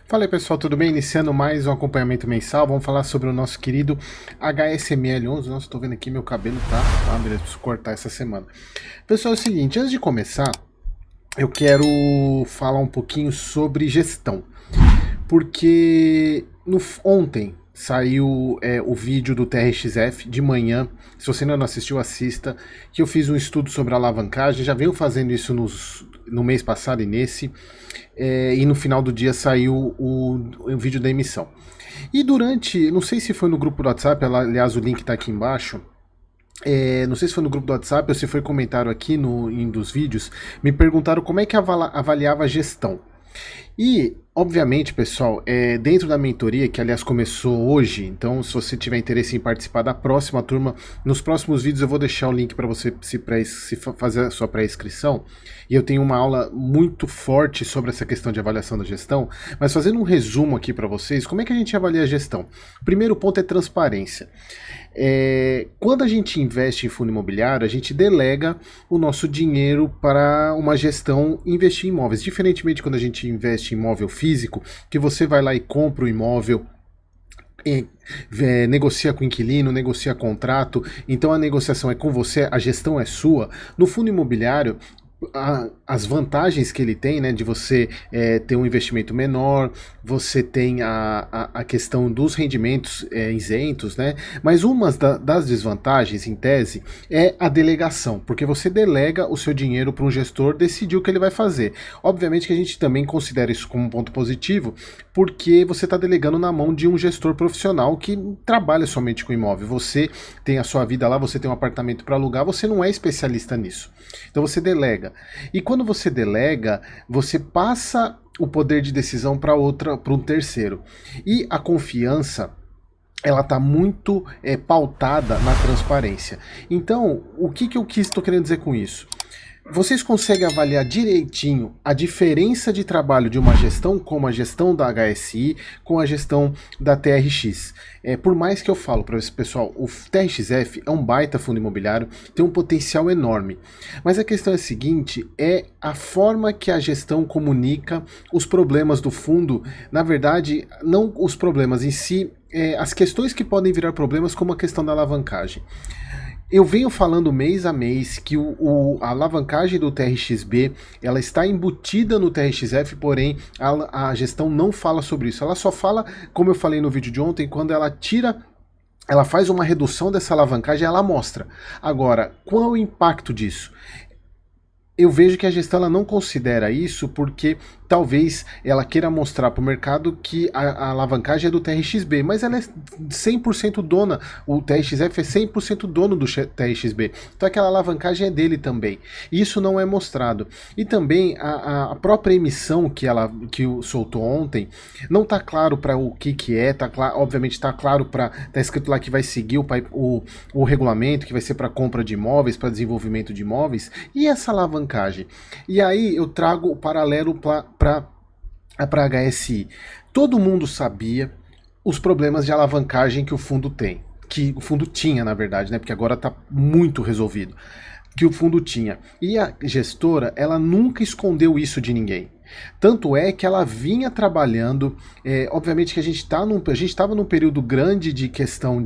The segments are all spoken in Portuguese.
Fala aí pessoal, tudo bem? Iniciando mais um acompanhamento mensal, vamos falar sobre o nosso querido HSML11. Nossa, tô vendo aqui meu cabelo tá, beleza, preciso cortar essa semana. Pessoal, é o seguinte, antes de começar, eu quero falar um pouquinho sobre gestão, porque ontem saiu o vídeo do TRXF de manhã. Se você ainda não assistiu, assista, que eu fiz um estudo sobre alavancagem, já venho fazendo isso no mês passado e nesse, e no final do dia saiu o vídeo da emissão. E durante, não sei se foi no grupo do WhatsApp, aliás o link está aqui embaixo, não sei se foi no grupo do WhatsApp ou se foi comentário aqui em dos vídeos, me perguntaram como é que avaliava a gestão. E, obviamente, pessoal, dentro da mentoria, que aliás começou hoje, então se você tiver interesse em participar da próxima turma, nos próximos vídeos eu vou deixar o link para você se fazer a sua pré-inscrição, e eu tenho uma aula muito forte sobre essa questão de avaliação da gestão, mas fazendo um resumo aqui para vocês, como é que a gente avalia a gestão? O primeiro ponto é transparência. Quando a gente investe em fundo imobiliário, a gente delega o nosso dinheiro para uma gestão investir em imóveis. Diferentemente quando a gente investe em imóvel físico, que você vai lá e compra o imóvel, negocia com o inquilino, negocia contrato, então a negociação é com você, a gestão é sua. No fundo imobiliário, as vantagens que ele tem, né, de você ter um investimento menor, você tem a questão dos rendimentos isentos, né, mas uma das desvantagens, em tese, é a delegação, porque você delega o seu dinheiro para um gestor decidir o que ele vai fazer. Obviamente que a gente também considera isso como um ponto positivo, porque você está delegando na mão de um gestor profissional que trabalha somente com imóvel. Você tem a sua vida lá, você tem um apartamento para alugar, você não é especialista nisso. Então você delega. E quando você delega, você passa o poder de decisão para um terceiro. E a confiança, ela está muito pautada na transparência. Então, o que eu estou querendo dizer com isso? Vocês conseguem avaliar direitinho a diferença de trabalho de uma gestão como a gestão da HSI com a gestão da TRX. Por mais que eu falo para esse pessoal, o TRXF é um baita fundo imobiliário, tem um potencial enorme. Mas a questão é a seguinte, é a forma que a gestão comunica os problemas do fundo, na verdade, não os problemas em si, as questões que podem virar problemas, como a questão da alavancagem. Eu venho falando mês a mês que a alavancagem do TRXB ela está embutida no TRXF, porém a gestão não fala sobre isso. Ela só fala, como eu falei no vídeo de ontem, quando ela faz uma redução dessa alavancagem, ela mostra. Agora, qual é o impacto disso? Eu vejo que a gestão ela não considera isso porque talvez ela queira mostrar para o mercado que a alavancagem é do TRXB, mas ela é 100% dona, o TRXF é 100% dono do TRXB, então aquela alavancagem é dele também, e isso não é mostrado. E também a própria emissão que soltou ontem, não está claro para o que é, obviamente está claro está escrito lá que vai seguir o regulamento, que vai ser para compra de imóveis, para desenvolvimento de imóveis, e essa alavancagem. E aí eu trago o paralelo para a HSI. Todo mundo sabia os problemas de alavancagem que o fundo tem, que o fundo tinha, na verdade, né? Porque agora está muito resolvido, que o fundo tinha. E a gestora, ela nunca escondeu isso de ninguém. Tanto é que ela vinha trabalhando, obviamente que a gente estava num período grande de questão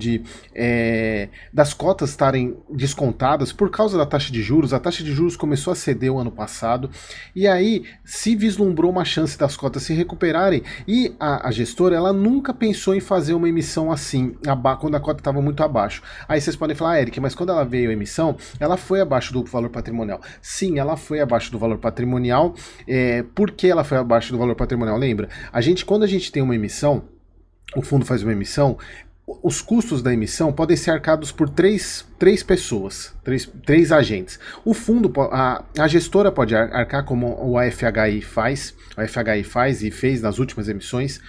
das cotas estarem descontadas por causa da taxa de juros. A taxa de juros começou a ceder o ano passado, e aí se vislumbrou uma chance das cotas se recuperarem, e a gestora ela nunca pensou em fazer uma emissão assim, quando a cota estava muito abaixo. Aí vocês podem falar, Eric, mas quando ela veio a emissão, ela foi abaixo do valor patrimonial. Sim, ela foi abaixo do valor patrimonial, por que ela foi abaixo do valor patrimonial? Lembra? Quando a gente tem uma emissão, o fundo faz uma emissão, os custos da emissão podem ser arcados por três pessoas, três agentes. O fundo, a gestora pode arcar como o AFHI faz e fez nas últimas emissões.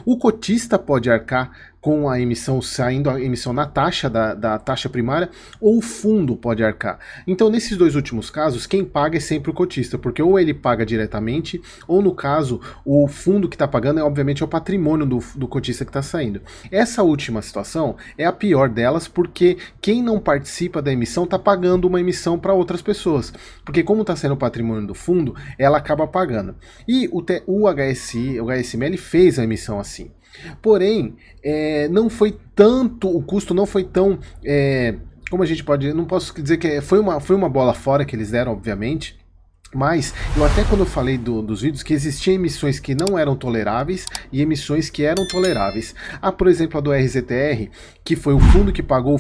O cotista pode arcar com a emissão, saindo a emissão na taxa da taxa primária, ou o fundo pode arcar. Então, nesses dois últimos casos, quem paga é sempre o cotista, porque ou ele paga diretamente, ou no caso, o fundo que está pagando obviamente é o patrimônio do cotista que está saindo. Essa última situação é a pior delas, porque quem não participa da emissão está pagando uma emissão para outras pessoas, porque como está sendo o patrimônio do fundo, ela acaba pagando. E o HSML fez a emissão assim. Porém, não foi tanto, o custo não foi tão, como a gente pode, não posso dizer que foi uma bola fora que eles deram, obviamente, mas eu até quando eu falei dos vídeos que existiam emissões que não eram toleráveis e emissões que eram toleráveis. Por exemplo, a do RZTR, que foi o fundo que pagou,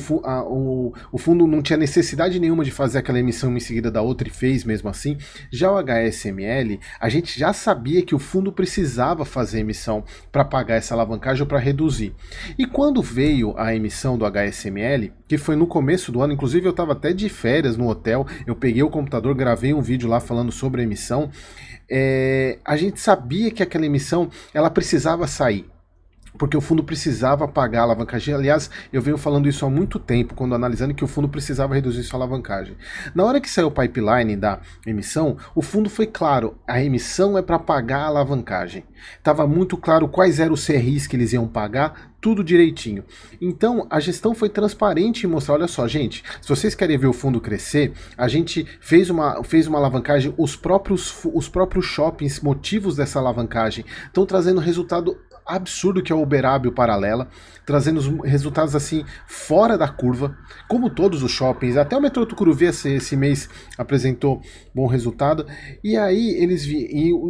o fundo não tinha necessidade nenhuma de fazer aquela emissão em seguida da outra e fez mesmo assim. Já o HSML, a gente já sabia que o fundo precisava fazer emissão para pagar essa alavancagem ou para reduzir. E quando veio a emissão do HSML, que foi no começo do ano, inclusive eu estava até de férias no hotel, eu peguei o computador, gravei um vídeo lá falando sobre a emissão, a gente sabia que aquela emissão ela precisava sair, porque o fundo precisava pagar a alavancagem. Aliás, eu venho falando isso há muito tempo, quando analisando que o fundo precisava reduzir sua alavancagem. Na hora que saiu o pipeline da emissão, o fundo foi claro, a emissão é para pagar a alavancagem. Estava muito claro quais eram os CRIs que eles iam pagar, tudo direitinho. Então, a gestão foi transparente em mostrar, olha só, gente, se vocês querem ver o fundo crescer, a gente fez uma alavancagem, os próprios shoppings, motivos dessa alavancagem, estão trazendo resultado absurdo, que é o Uberab e o Paralela, trazendo os resultados assim fora da curva, como todos os shoppings, até o metrô Tucuruvi esse mês apresentou bom resultado. E aí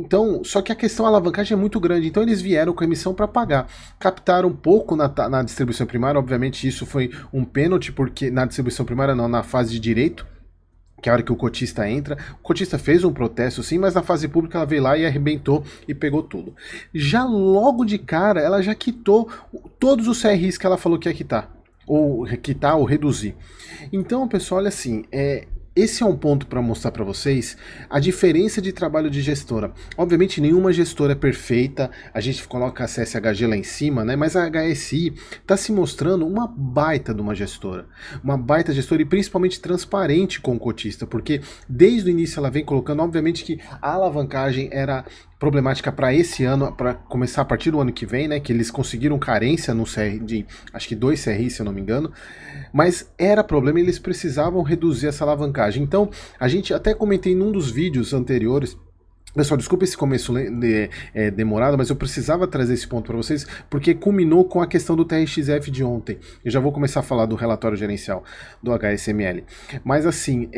então, só que a questão da alavancagem é muito grande, então eles vieram com a emissão para pagar, captaram um pouco na distribuição primária, obviamente isso foi um pênalti, porque na distribuição primária não, na fase de direito, que é a hora que o cotista entra, o cotista fez um protesto sim, mas na fase pública ela veio lá e arrebentou e pegou tudo. Já logo de cara, ela já quitou todos os CRIs que ela falou que ia quitar, ou reduzir. Então, pessoal, olha assim, esse é um ponto para mostrar para vocês a diferença de trabalho de gestora. Obviamente nenhuma gestora é perfeita, a gente coloca a CSHG lá em cima, né? Mas a HSI está se mostrando uma baita de uma gestora e principalmente transparente com o cotista, porque desde o início ela vem colocando, obviamente que a alavancagem era problemática para esse ano, para começar a partir do ano que vem, né, que eles conseguiram carência no CR de, acho que 2 CRI, se eu não me engano, mas era problema e eles precisavam reduzir essa alavancagem. Então, a gente até comentei num dos vídeos anteriores. Pessoal, desculpa esse começo demorado, mas eu precisava trazer esse ponto para vocês, porque culminou com a questão do TRXF de ontem. Eu já vou começar a falar do relatório gerencial do HSML. Mas assim,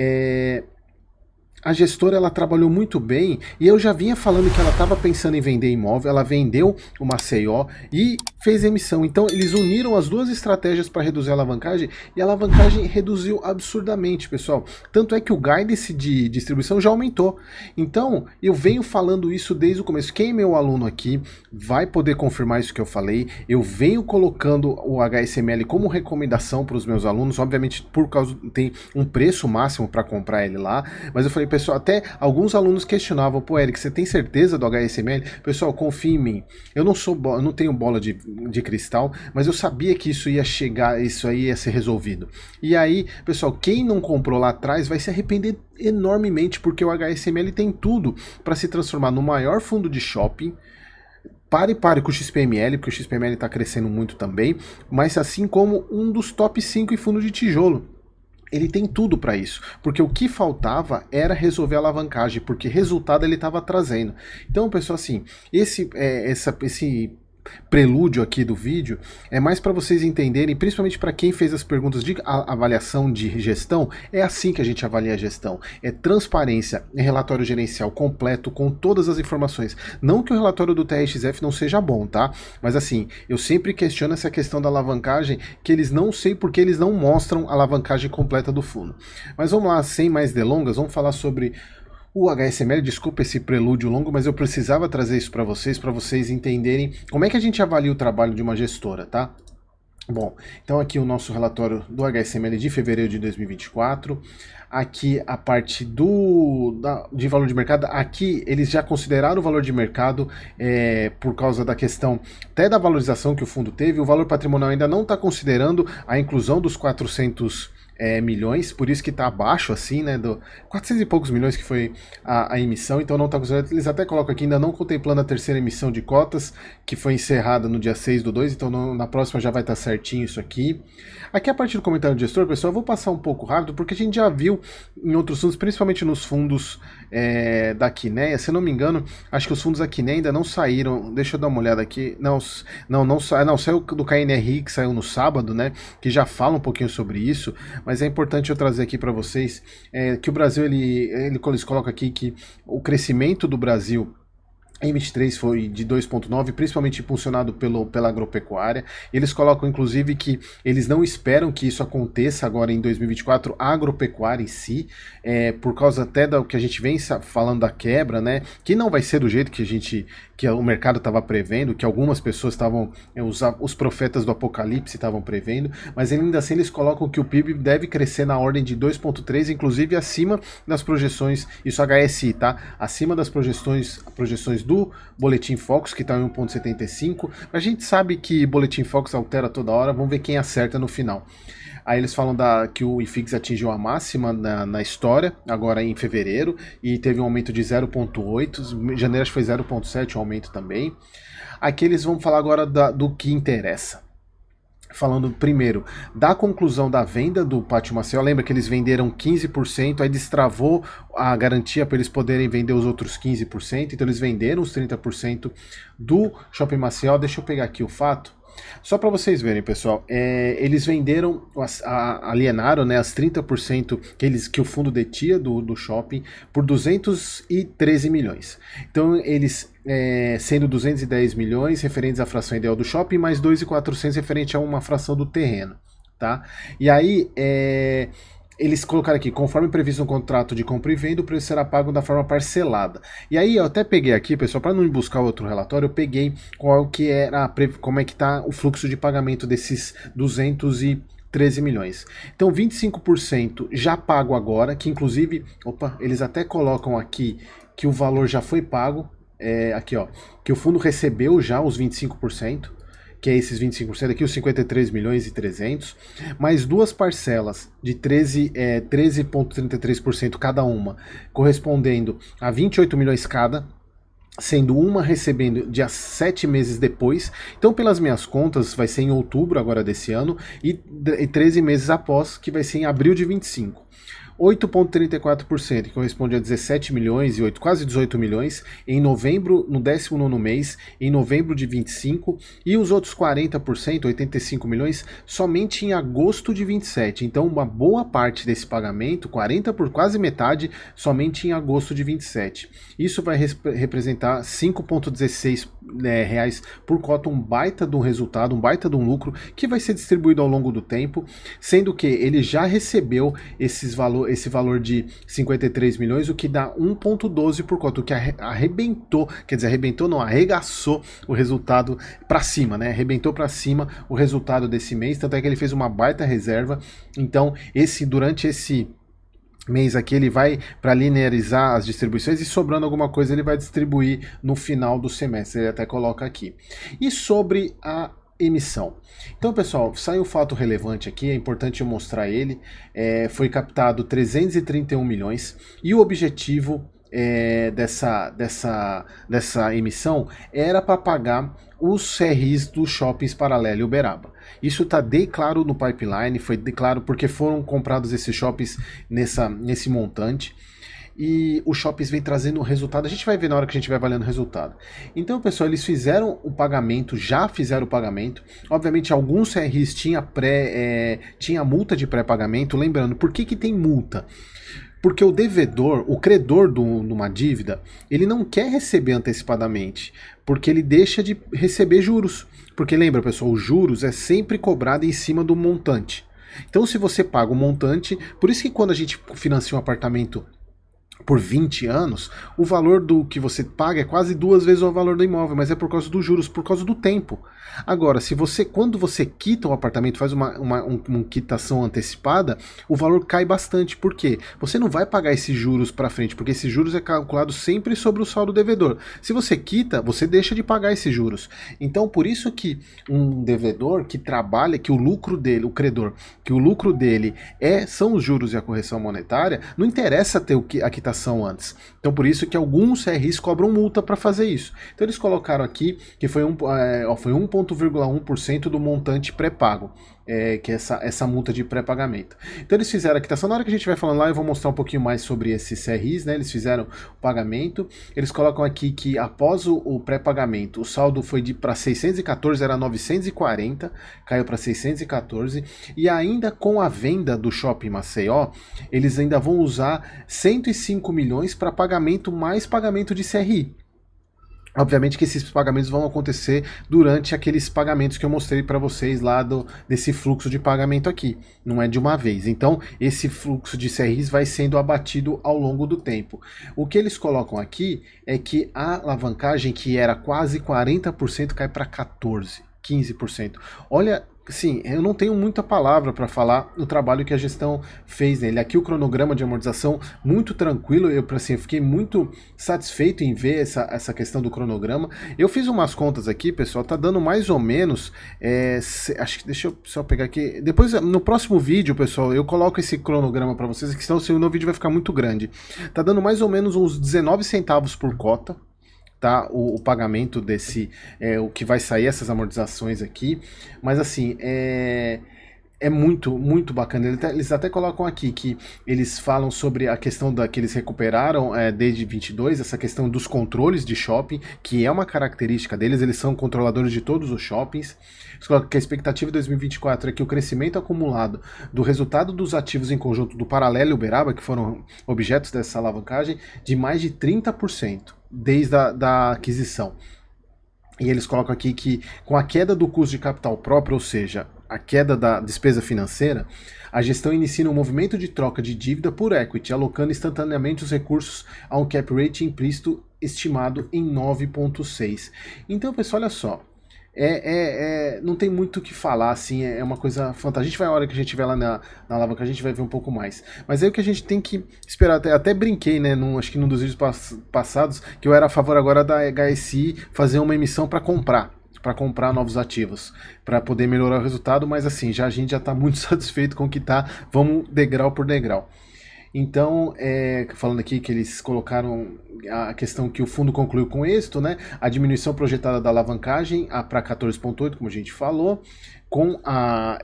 a gestora ela trabalhou muito bem e eu já vinha falando que ela estava pensando em vender imóvel, ela vendeu uma CO e fez emissão. Então eles uniram as duas estratégias para reduzir a alavancagem e a alavancagem reduziu absurdamente, pessoal. Tanto é que o guidance de distribuição já aumentou. Então eu venho falando isso desde o começo. Quem é meu aluno aqui vai poder confirmar isso que eu falei. Eu venho colocando o HSML como recomendação para os meus alunos, obviamente por causa tem um preço máximo para comprar ele lá, mas eu falei, pessoal, até alguns alunos questionavam, pô, Eric, você tem certeza do HSML? Pessoal, confia em mim. Eu não tenho bola de cristal, mas eu sabia que isso ia chegar, isso aí ia ser resolvido. E aí, pessoal, quem não comprou lá atrás vai se arrepender enormemente, porque o HSML tem tudo para se transformar no maior fundo de shopping. Pare com o XPML, porque o XPML está crescendo muito também, mas assim como um dos top 5 em fundo de tijolo. Ele tem tudo para isso, porque o que faltava era resolver a alavancagem, porque resultado ele estava trazendo. Então, pessoal, assim, esse prelúdio aqui do vídeo é mais para vocês entenderem, principalmente para quem fez as perguntas de avaliação de gestão. É assim que a gente avalia a gestão, é transparência, é relatório gerencial completo com todas as informações. Não que o relatório do TRXF não seja bom, tá? Mas assim, eu sempre questiono essa questão da alavancagem, que eles não sei porque eles não mostram a alavancagem completa do fundo. Mas vamos lá, sem mais delongas, vamos falar sobre o HSML. Desculpa esse prelúdio longo, mas eu precisava trazer isso para vocês entenderem como é que a gente avalia o trabalho de uma gestora, tá? Bom, então aqui o nosso relatório do HSML de fevereiro de 2024. Aqui a parte de valor de mercado. Aqui eles já consideraram o valor de mercado por causa da questão até da valorização que o fundo teve. O valor patrimonial ainda não está considerando a inclusão dos 400 milhões, por isso que está abaixo assim, né, do 400 e poucos milhões que foi a emissão, então não está considerando, eles até colocam aqui ainda não contemplando a terceira emissão de cotas, que foi encerrada no dia 6/2, então na próxima já vai estar certinho isso aqui. Aqui a partir do comentário do gestor, pessoal, eu vou passar um pouco rápido, porque a gente já viu em outros fundos, principalmente nos fundos da Quineia, se eu não me engano, acho que os fundos da Quineia ainda não saíram, deixa eu dar uma olhada aqui, não saiu do KNRI, que saiu no sábado, né, que já fala um pouquinho sobre isso, mas é importante eu trazer aqui para vocês que o Brasil, eles colocam aqui que o crescimento do Brasil em 23 foi de 2,9, principalmente impulsionado pela agropecuária. Eles colocam, inclusive, que eles não esperam que isso aconteça agora em 2024, a agropecuária em si, por causa até do que a gente vem falando da quebra, né? Que não vai ser do jeito que o mercado estava prevendo, que algumas pessoas estavam, os profetas do apocalipse estavam prevendo, mas ainda assim eles colocam que o PIB deve crescer na ordem de 2,3, inclusive acima das projeções, isso HSI, tá? Acima das projeções do Boletim Focus, que está em 1,75. A gente sabe que Boletim Focus altera toda hora, vamos ver quem acerta no final. Aí eles falam que o IFIX atingiu a máxima na história, agora em fevereiro, e teve um aumento de 0,8, em janeiro acho que foi 0,7 um aumento também. Aqui eles vão falar agora do que interessa. Falando primeiro da conclusão da venda do Pátio Maceió, lembra que eles venderam 15%, aí destravou a garantia para eles poderem vender os outros 15%, então eles venderam os 30% do Shopping Maceió. Deixa eu pegar aqui o fato. Só para vocês verem, pessoal, eles venderam, alienaram, né, as 30% que o fundo detinha do shopping por 213 milhões. Então eles, sendo 210 milhões referentes à fração ideal do shopping, mais 2.400 referente a uma fração do terreno, tá? E aí, eles colocaram aqui, conforme previsto no contrato de compra e venda, o preço será pago da forma parcelada. E aí eu até peguei aqui, pessoal, para não ir buscar outro relatório, eu peguei como é que está o fluxo de pagamento desses 213 milhões. Então 25% já pago agora, que inclusive, eles até colocam aqui que o valor já foi pago, aqui ó, que o fundo recebeu já os 25%, que é esses 25% aqui, os 53 milhões e 300, mais duas parcelas de 13,33% cada uma, correspondendo a 28 milhões cada, sendo uma recebendo dia 7 meses depois. Então, pelas minhas contas, vai ser em outubro agora desse ano, e 13 meses após, que vai ser em abril de 25. 8,34%, que corresponde a 17 milhões e 8, quase 18 milhões, em novembro, no 19º mês, em novembro de 25, e os outros 40%, 85 milhões, somente em agosto de 27. Então, uma boa parte desse pagamento, 40 por quase metade, somente em agosto de 27. Isso vai representar 5,16 reais por cota, um baita de um resultado, um baita de um lucro, que vai ser distribuído ao longo do tempo, sendo que ele já recebeu esse valor de 53 milhões, o que dá 1,12 por cota, o que arrebentou, quer dizer, arrebentou não, arregaçou o resultado para cima, né? Arrebentou para cima o resultado desse mês, tanto é que ele fez uma baita reserva. Então, durante esse mês aqui ele vai para linearizar as distribuições, e sobrando alguma coisa ele vai distribuir no final do semestre, ele até coloca aqui. E sobre a emissão. Então, pessoal, sai um fato relevante aqui, é importante eu mostrar ele. Foi captado 331 milhões e o objetivo dessa emissão era para pagar os CRIs dos shoppings Paralela e Uberaba. Isso está bem claro no pipeline, foi claro porque foram comprados esses shoppings nesse montante. E os shoppings vêm trazendo o resultado, a gente vai ver na hora que a gente vai avaliando o resultado. Então, pessoal, eles fizeram o pagamento, já fizeram o pagamento. Obviamente, alguns CRIs tinha multa de pré-pagamento. Lembrando, por que tem multa? Porque o devedor, o credor de uma dívida, ele não quer receber antecipadamente, porque ele deixa de receber juros. Porque lembra, pessoal, os juros é sempre cobrado em cima do montante. Então, se você paga o montante, por isso que quando a gente financia um apartamento por 20 anos, o valor do que você paga é quase 2 vezes o valor do imóvel, mas é por causa dos juros, por causa do tempo. Agora, se você, quando você quita o apartamento, faz uma quitação antecipada, o valor cai bastante. Por quê? Você não vai pagar esses juros para frente, porque esses juros é calculado sempre sobre o saldo devedor. Se você quita, você deixa de pagar esses juros. Então, por isso que um devedor que trabalha, que o lucro dele, o credor, que o lucro dele são os juros e a correção monetária, não interessa ter a quitação antes. Então, por isso que alguns CRIs cobram multa para fazer isso. Então, eles colocaram aqui que foi 1,1% do montante pré-pago. Que é essa multa de pré-pagamento. Então eles fizeram a quitação. Na hora que a gente vai falando lá, eu vou mostrar um pouquinho mais sobre esses CRIs, né? Eles fizeram o pagamento. Eles colocam aqui que após o pré-pagamento, o saldo foi para 614, era 940, caiu para 614. E ainda com a venda do Shopping Maceió, eles ainda vão usar 105 milhões para pagamento mais pagamento de CRI. Obviamente que esses pagamentos vão acontecer durante aqueles pagamentos que eu mostrei para vocês lá desse fluxo de pagamento aqui, não é de uma vez. Então, esse fluxo de CRIs vai sendo abatido ao longo do tempo. O que eles colocam aqui é que a alavancagem, que era quase 40%, cai para 14%, 15%. Olha, sim, eu não tenho muita palavra para falar no trabalho que a gestão fez nele. Aqui o cronograma de amortização muito tranquilo, eu fiquei muito satisfeito em ver essa questão do cronograma. Eu fiz umas contas aqui, pessoal, tá dando mais ou menos, acho que deixa eu só pegar aqui, depois no próximo vídeo, pessoal, eu coloco esse cronograma para vocês, que senão o vídeo vai ficar muito grande. Tá dando mais ou menos uns 19 centavos por cota. Tá, o pagamento desse, o que vai sair, essas amortizações aqui, mas assim, é muito, muito bacana. Eles até colocam aqui que eles falam sobre a questão que eles recuperaram desde 22, essa questão dos controles de shopping, que é uma característica deles, eles são controladores de todos os shoppings. Eles colocam que a expectativa de 2024 é que o crescimento acumulado do resultado dos ativos em conjunto do Paralelo e Uberaba, que foram objetos dessa alavancagem, de mais de 30%. Desde a aquisição. E eles colocam aqui que com a queda do custo de capital próprio, ou seja, a queda da despesa financeira, a gestão inicia um movimento de troca de dívida por equity, alocando instantaneamente os recursos a um cap rate implícito estimado em 9,6. Então, pessoal, olha só. Não tem muito o que falar, assim, é uma coisa fantástica. A gente vai, a hora que a gente estiver lá na alavanca, a gente vai ver um pouco mais. Mas aí o que a gente tem que esperar, até brinquei, né, acho que num dos vídeos passados, que eu era a favor agora da HSI fazer uma emissão para comprar novos ativos, para poder melhorar o resultado, mas assim, a gente já está muito satisfeito com o que está, vamos degrau por degrau. Então, falando aqui que eles colocaram a questão que o fundo concluiu com êxito, né? A diminuição projetada da alavancagem para 14,8%, como a gente falou,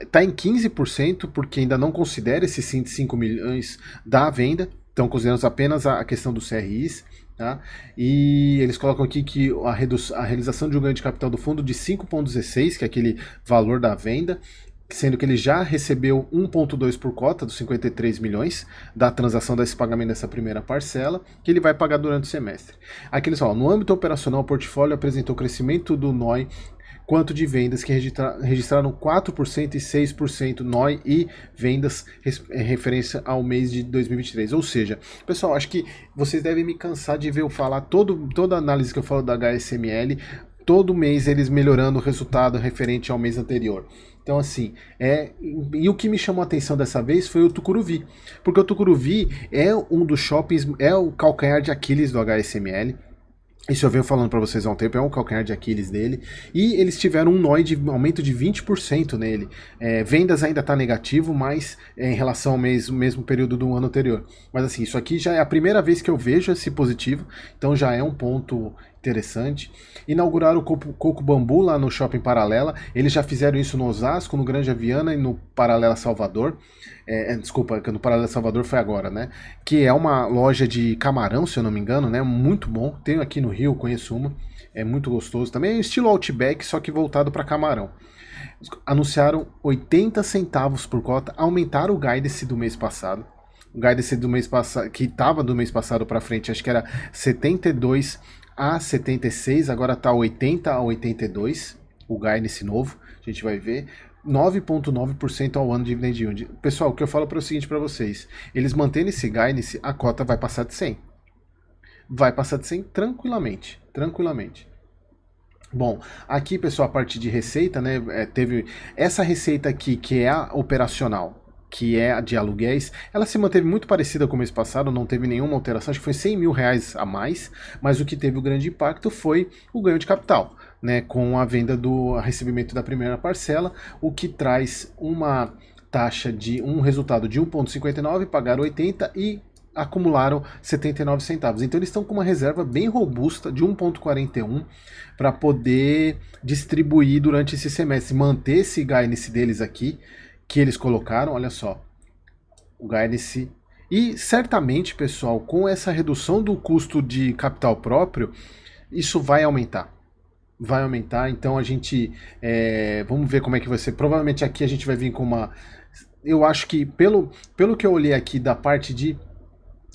está em 15%, porque ainda não considera esses 105 milhões da venda, então consideramos apenas a questão dos CRIs. Tá? E eles colocam aqui que a realização de um ganho de capital do fundo de 5,16, que é aquele valor da venda, sendo que ele já recebeu 1,2 por cota dos 53 milhões da transação desse pagamento dessa primeira parcela, que ele vai pagar durante o semestre. Aqui eles falam, no âmbito operacional, o portfólio apresentou crescimento do NOI quanto de vendas, que registraram 4% e 6% NOI e vendas referência ao mês de 2023. Ou seja, pessoal, acho que vocês devem me cansar de ver eu falar toda a análise que eu falo da HSML, todo mês eles melhorando o resultado referente ao mês anterior. Então, assim, e o que me chamou a atenção dessa vez foi o Tucuruvi, porque o Tucuruvi é um dos shoppings, é o calcanhar de Aquiles do HSML. Isso eu venho falando para vocês há um tempo, é um calcanhar de Aquiles dele. E eles tiveram um NOI de aumento de 20% nele. Vendas ainda está negativo, mas em relação ao mesmo período do ano anterior. Mas assim, isso aqui já é a primeira vez que eu vejo esse positivo, então já é um ponto interessante. Inauguraram o Coco Bambu lá no Shopping Paralela. Eles já fizeram isso no Osasco, no Granja Viana e no Paralela Salvador. Desculpa, no Paralela Salvador foi agora, né? Que é uma loja de camarão, se eu não me engano, né? Muito bom. Tenho aqui no Rio, conheço uma. É muito gostoso também. É estilo Outback, só que voltado para camarão. Anunciaram 80 centavos por cota, aumentaram o guidance do mês passado. O guidance do mês passado, que estava do mês passado para frente, acho que era 72 a 76, agora está 80 a 82, o guidance novo, a gente vai ver. 9,9% ao ano de dividend yield. Pessoal, o que eu falo para o seguinte para vocês, eles mantendo esse guidance, a cota vai passar de 100. Vai passar de 100 tranquilamente, tranquilamente. Bom, aqui, pessoal, a parte de receita, né, teve essa receita aqui, que é a operacional, que é a de aluguéis, ela se manteve muito parecida com o mês passado, não teve nenhuma alteração, acho que foi 100 mil reais a mais, mas o que teve o grande impacto foi o ganho de capital, né, com a venda do recebimento da primeira parcela, o que traz uma taxa de um resultado de 1,59, pagaram 80 e acumularam 79 centavos. Então eles estão com uma reserva bem robusta de 1,41 para poder distribuir durante esse semestre, manter esse guidance deles aqui, que eles colocaram, olha só, o guidance. E certamente, pessoal, com essa redução do custo de capital próprio, isso vai aumentar. Vai aumentar, então a gente, vamos ver como é que vai ser. Provavelmente aqui a gente vai vir com uma... Eu acho que, pelo que eu olhei aqui da parte de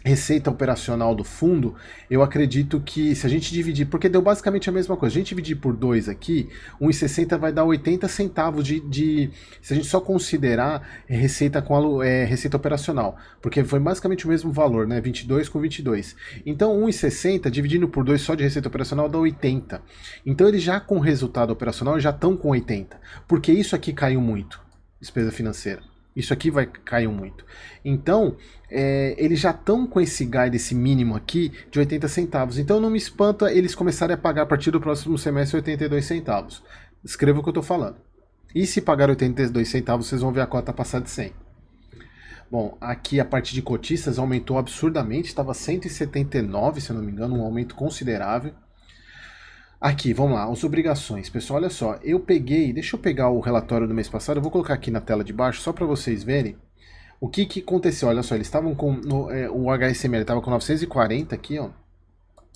receita operacional do fundo, eu acredito que se a gente dividir, porque deu basicamente a mesma coisa, a gente dividir por 2 aqui, 1,60 vai dar 80 centavos se a gente só considerar receita com receita operacional, porque foi basicamente o mesmo valor, né, 22 com 22. Então 1,60 dividindo por 2 só de receita operacional dá 80. Então eles já com resultado operacional já estão com 80, porque isso aqui caiu muito, despesa financeira. Isso aqui vai cair muito. Então, eles já estão com esse guide, esse mínimo aqui, de 80 centavos. Então não me espanta eles começarem a pagar a partir do próximo semestre 82 centavos. Escreva o que eu estou falando. E se pagar 82 centavos, vocês vão ver a cota passar de 100. Bom, aqui a parte de cotistas aumentou absurdamente, estava 179, se eu não me engano, um aumento considerável. Aqui, vamos lá, as obrigações. Pessoal, olha só, deixa eu pegar o relatório do mês passado, eu vou colocar aqui na tela de baixo, só para vocês verem o que aconteceu. Olha só, eles estavam com, o HSML estava com 940 aqui, ó,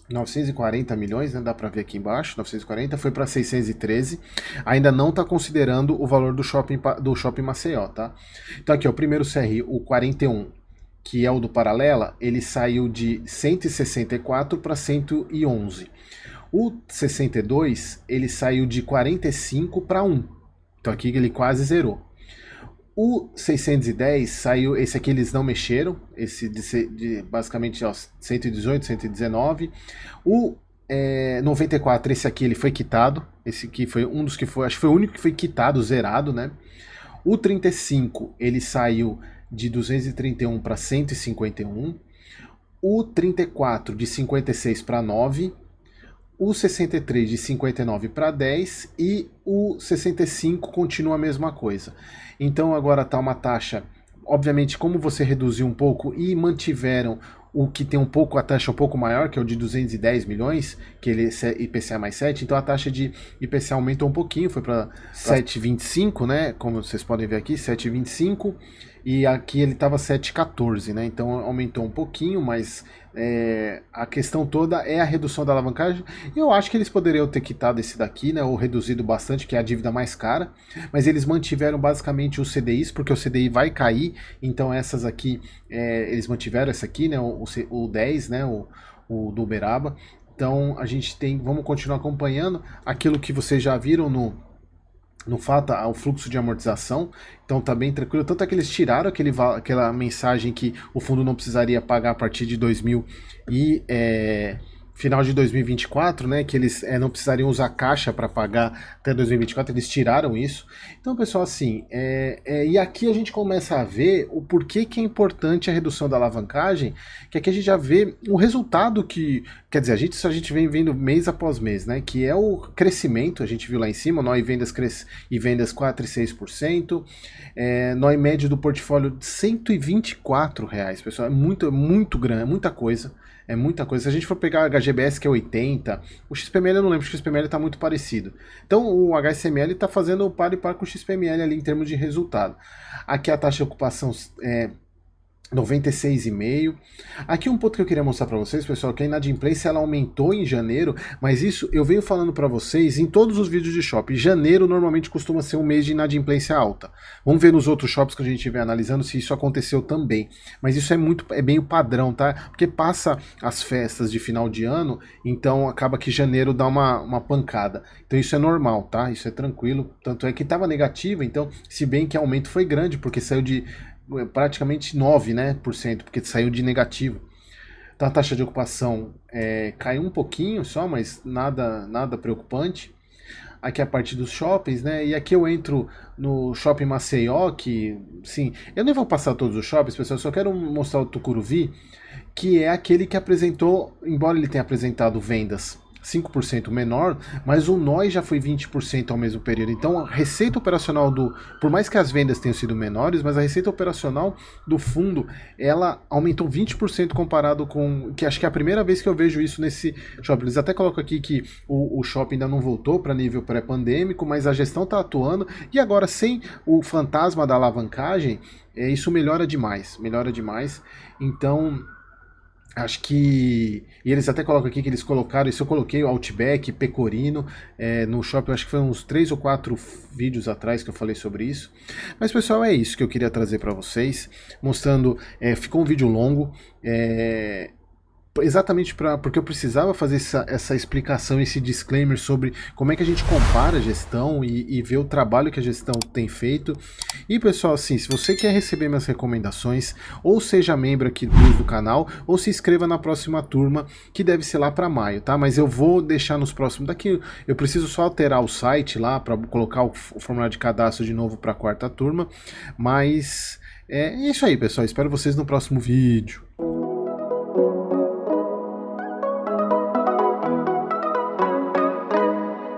940 milhões, né, dá para ver aqui embaixo, 940, foi para 613, ainda não está considerando o valor do shopping Maceió, tá? Então aqui, ó, o primeiro CRI, o 41, que é o do Paralela, ele saiu de 164 para 111. O 62, ele saiu de 45 para 1. Então aqui ele quase zerou. O 610 saiu, esse aqui eles não mexeram, esse basicamente ó, 118, 119. O 94, esse aqui ele foi quitado, esse aqui foi um dos que foi, acho que foi o único que foi quitado, zerado, né? O 35, ele saiu de 231 para 151. O 34 de 56 para 9. O 63 de 59 para 10 e o 65 continua a mesma coisa. Então agora está uma taxa, obviamente como você reduziu um pouco e mantiveram o que tem a taxa um pouco maior, que é o de 210 milhões, que ele é IPCA mais 7, então a taxa de IPCA aumentou um pouquinho, foi para 7,25, né, como vocês podem ver aqui, 7,25, e aqui ele estava 7,14, né, então aumentou um pouquinho, mas a questão toda é a redução da alavancagem. Eu acho que eles poderiam ter quitado esse daqui, né, ou reduzido bastante, que é a dívida mais cara, mas eles mantiveram basicamente os CDIs, porque o CDI vai cair, então essas aqui, eles mantiveram essa aqui, né, o 10, né, o do Uberaba. Então a gente vamos continuar acompanhando aquilo que vocês já viram no fato, o fluxo de amortização, então tá bem tranquilo, tanto é que eles tiraram aquela mensagem que o fundo não precisaria pagar a partir de final de 2024, né, que eles não precisariam usar caixa para pagar até 2024, eles tiraram isso. Então, pessoal, assim, e aqui a gente começa a ver o porquê que é importante a redução da alavancagem, que aqui a gente já vê o resultado quer dizer, isso a gente vem vendo mês após mês, né, que é o crescimento, a gente viu lá em cima, NOI e vendas 4 e 6%, NOI médio do portfólio de R$124, pessoal, é muito grande, é muita coisa. É muita coisa. Se a gente for pegar o HGBS, que é 80, o XPML eu não lembro, o XPML está muito parecido. Então o HSML está fazendo o par e par com o XPML ali em termos de resultado. Aqui a taxa de ocupação 96,5. Aqui um ponto que eu queria mostrar para vocês, pessoal, que a inadimplência ela aumentou em janeiro, mas isso eu venho falando para vocês em todos os vídeos de shopping. Janeiro normalmente costuma ser um mês de inadimplência alta. Vamos ver nos outros shops que a gente estiver analisando se isso aconteceu também. Mas isso é bem o padrão, tá? Porque passa as festas de final de ano, então acaba que janeiro dá uma pancada. Então isso é normal, tá? Isso é tranquilo. Tanto é que estava negativo, então, se bem que o aumento foi grande, porque saiu de praticamente 9, né, por cento, porque saiu de negativo. Então a taxa de ocupação caiu um pouquinho só, mas nada preocupante. Aqui é a parte dos shoppings, né? E aqui eu entro no Shopping Maceió, que, sim, eu nem vou passar todos os shoppings, pessoal, eu só quero mostrar o Tucuruvi, que é aquele que apresentou, embora ele tenha apresentado vendas 5% menor, mas o NOI já foi 20% ao mesmo período. Então a receita operacional por mais que as vendas tenham sido menores, mas a receita operacional do fundo, ela aumentou 20% comparado com, que acho que é a primeira vez que eu vejo isso nesse shopping. Eles até colocam aqui que o shopping ainda não voltou para nível pré-pandêmico, mas a gestão está atuando, e agora sem o fantasma da alavancagem, isso melhora demais, melhora demais. Então acho que. E eles até colocam aqui que eles colocaram. Isso eu coloquei o Outback, Pecorino, no shopping. Acho que foi uns 3 ou 4 vídeos atrás que eu falei sobre isso. Mas pessoal, é isso que eu queria trazer para vocês. Mostrando. Ficou um vídeo longo. Exatamente porque eu precisava fazer essa explicação, esse disclaimer sobre como é que a gente compara a gestão e ver o trabalho que a gestão tem feito. E pessoal, assim, se você quer receber minhas recomendações, ou seja membro aqui do canal, ou se inscreva na próxima turma, que deve ser lá para maio, tá? Mas eu vou deixar nos próximos, daqui eu preciso só alterar o site lá para colocar o formulário de cadastro de novo para a quarta turma. Mas é isso aí, pessoal, espero vocês no próximo vídeo.